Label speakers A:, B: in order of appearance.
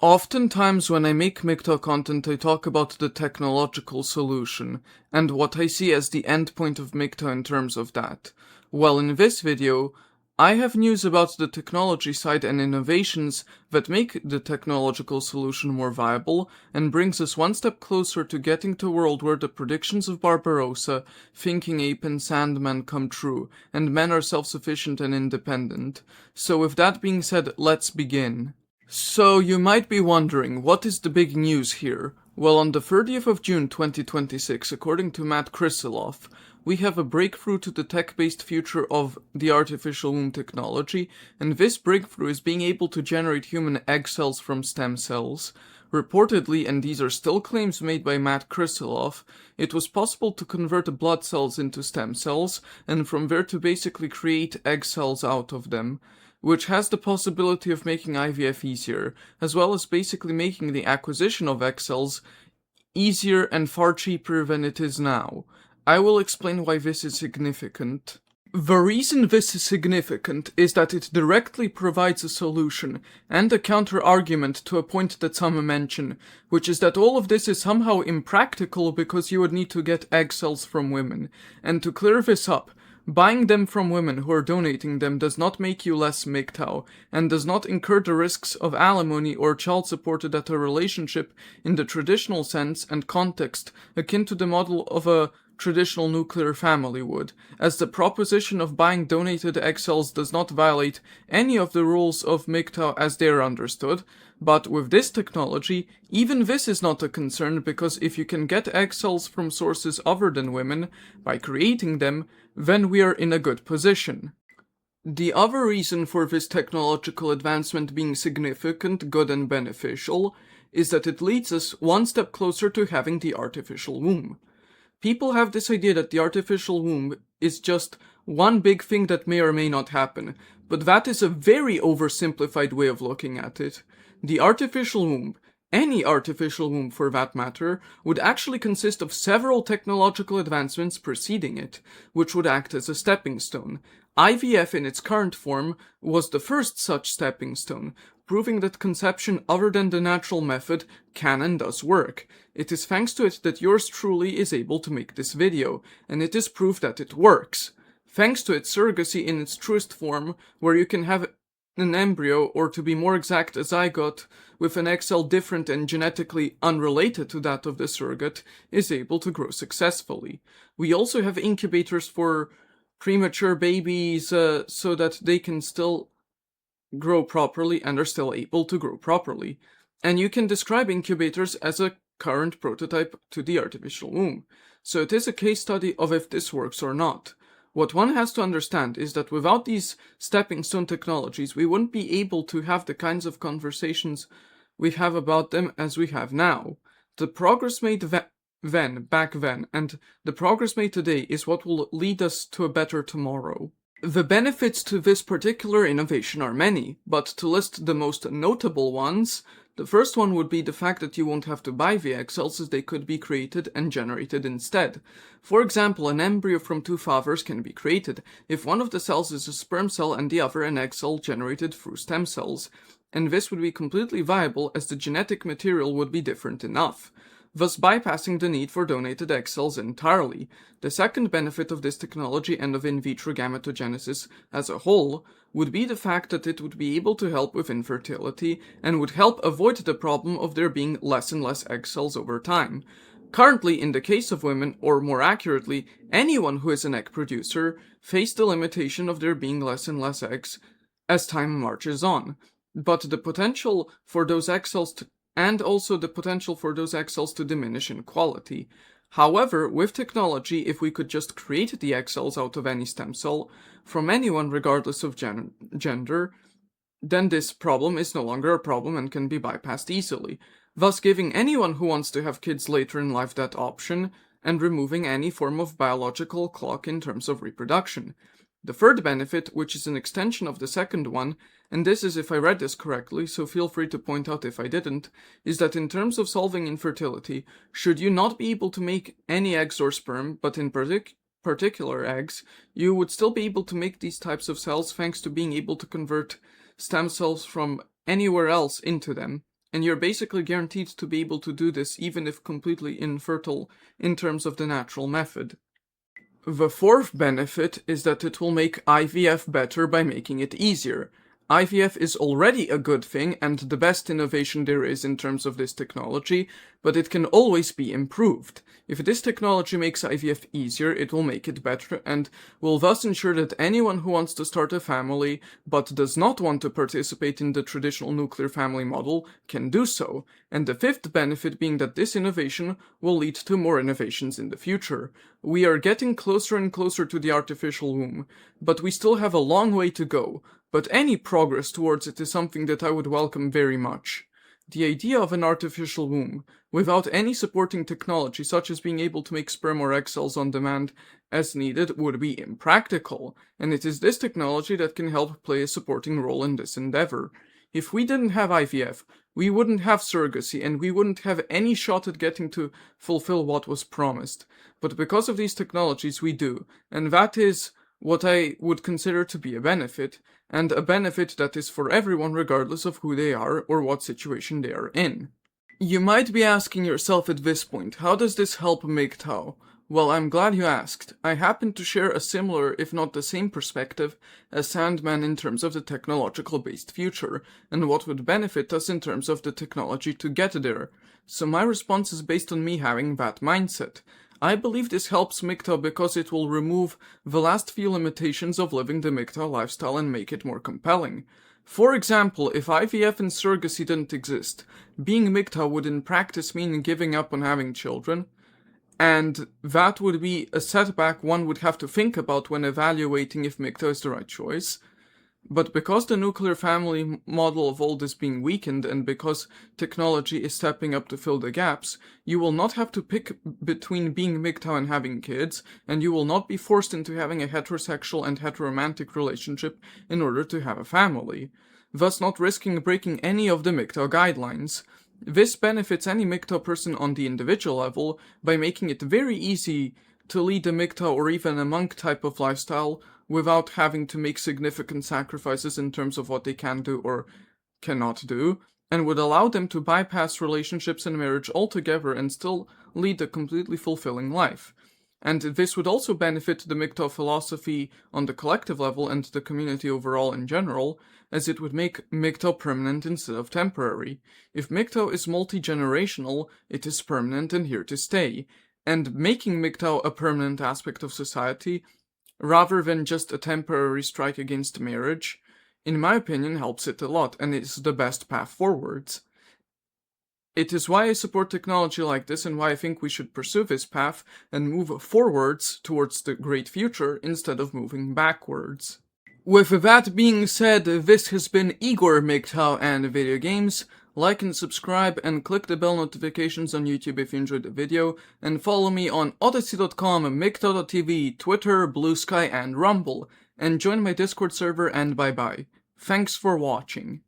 A: Oftentimes when I make MGTOW content, I talk about the technological solution, and what I see as the endpoint of MGTOW in terms of that. Well, in this video, I have news about the technology side and innovations that make the technological solution more viable, and brings us one step closer to getting to a world where the predictions of Barbarossa, Thinking Ape and Sandman come true, and men are self-sufficient and independent. So with that being said, let's begin. So you might be wondering, what is the big news here? Well, on the 30th of June 2026, according to Matt Krisiloff, we have a breakthrough to the tech-based future of the artificial womb technology, and this breakthrough is being able to generate human egg cells from stem cells. Reportedly, and these are still claims made by Matt Krisiloff, it was possible to convert blood cells into stem cells, and from there to basically create egg cells out of them, which has the possibility of making IVF easier, as well as basically making the acquisition of egg cells easier and far cheaper than it is now. I will explain why this is significant. The reason this is significant is that it directly provides a solution and a counter-argument to a point that some mention, which is that all of this is somehow impractical because you would need to get egg cells from women. And to clear this up, buying them from women who are donating them does not make you less MGTOW, and does not incur the risks of alimony or child support that a relationship in the traditional sense and context akin to the model of a traditional nuclear family would, as the proposition of buying donated egg cells does not violate any of the rules of MGTOW as they are understood. But with this technology, even this is not a concern, because if you can get egg cells from sources other than women by creating them, then we are in a good position. The other reason for this technological advancement being significant, good and beneficial, is that it leads us one step closer to having the artificial womb. People have this idea that the artificial womb is just one big thing that may or may not happen, but that is a very oversimplified way of looking at it. The artificial womb, any artificial womb for that matter, would actually consist of several technological advancements preceding it, which would act as a stepping stone. IVF in its current form was the first such stepping stone, proving that conception other than the natural method can and does work. It is thanks to it that yours truly is able to make this video, and it is proof that it works. Thanks to it, surrogacy in its truest form, where you can have an embryo, or to be more exact, a zygote, with an egg cell different and genetically unrelated to that of the surrogate, is able to grow successfully. We also have incubators for premature babies, so that they can still grow properly and are still able to grow properly. And you can describe incubators as a current prototype to the artificial womb. So it is a case study of if this works or not. What one has to understand is that without these stepping stone technologies, we wouldn't be able to have the kinds of conversations we have about them as we have now. The progress made back then, and the progress made today is what will lead us to a better tomorrow. The benefits to this particular innovation are many, but to list the most notable ones, the first one would be the fact that you won't have to buy the egg cells, as they could be created and generated instead. For example, an embryo from two fathers can be created if one of the cells is a sperm cell and the other an egg cell generated through stem cells, and this would be completely viable as the genetic material would be different enough, thus bypassing the need for donated egg cells entirely. The second benefit of this technology and of in vitro gametogenesis as a whole would be the fact that it would be able to help with infertility and would help avoid the problem of there being less and less egg cells over time. Currently, in the case of women, or more accurately, anyone who is an egg producer, face the limitation of there being less and less eggs as time marches on. But the potential for those egg cells to diminish in quality. However, with technology, if we could just create the egg cells out of any stem cell, from anyone regardless of gender, then this problem is no longer a problem and can be bypassed easily, thus giving anyone who wants to have kids later in life that option, and removing any form of biological clock in terms of reproduction. The third benefit, which is an extension of the second one, and this is if I read this correctly, so feel free to point out if I didn't, is that in terms of solving infertility, should you not be able to make any eggs or sperm, but in particular eggs, you would still be able to make these types of cells thanks to being able to convert stem cells from anywhere else into them, and you're basically guaranteed to be able to do this even if completely infertile in terms of the natural method. The fourth benefit is that it will make IVF better by making it easier. IVF is already a good thing and the best innovation there is in terms of this technology, but it can always be improved. If this technology makes IVF easier, it will make it better and will thus ensure that anyone who wants to start a family but does not want to participate in the traditional nuclear family model can do so. And the fifth benefit being that this innovation will lead to more innovations in the future. We are getting closer and closer to the artificial womb, but we still have a long way to go. But any progress towards it is something that I would welcome very much. The idea of an artificial womb, without any supporting technology such as being able to make sperm or egg cells on demand as needed, would be impractical, and it is this technology that can help play a supporting role in this endeavor. If we didn't have IVF, we wouldn't have surrogacy, and we wouldn't have any shot at getting to fulfill what was promised. But because of these technologies we do, and that is what I would consider to be a benefit, and a benefit that is for everyone regardless of who they are or what situation they are in. You might be asking yourself at this point, how does this help MGTOW? Well, I'm glad you asked. I happen to share a similar, if not the same perspective as Sandman in terms of the technological-based future, and what would benefit us in terms of the technology to get there. So my response is based on me having that mindset. I believe this helps MGTOW because it will remove the last few limitations of living the MGTOW lifestyle and make it more compelling. For example, if IVF and surrogacy didn't exist, being MGTOW would in practice mean giving up on having children, and that would be a setback one would have to think about when evaluating if MGTOW is the right choice. But because the nuclear family model of old is being weakened and because technology is stepping up to fill the gaps, you will not have to pick between being MGTOW and having kids, and you will not be forced into having a heterosexual and heteromantic relationship in order to have a family, thus not risking breaking any of the MGTOW guidelines. This benefits any MGTOW person on the individual level by making it very easy to lead a MGTOW or even a monk type of lifestyle without having to make significant sacrifices in terms of what they can do or cannot do, and would allow them to bypass relationships and marriage altogether and still lead a completely fulfilling life. And this would also benefit the MGTOW philosophy on the collective level and the community overall in general, as it would make MGTOW permanent instead of temporary. If MGTOW is multi-generational, it is permanent and here to stay, and making MGTOW a permanent aspect of society rather than just a temporary strike against marriage, in my opinion, helps it a lot, and is the best path forwards. It is why I support technology like this and why I think we should pursue this path and move forwards towards the great future instead of moving backwards. With that being said, this has been Igor MGTOW and Video Games. Like and subscribe and click the bell notifications on YouTube if you enjoyed the video, and follow me on odyssey.com, MGTOW.tv, Twitter, Blue Sky, and Rumble, and join my Discord server, and bye bye. Thanks for watching.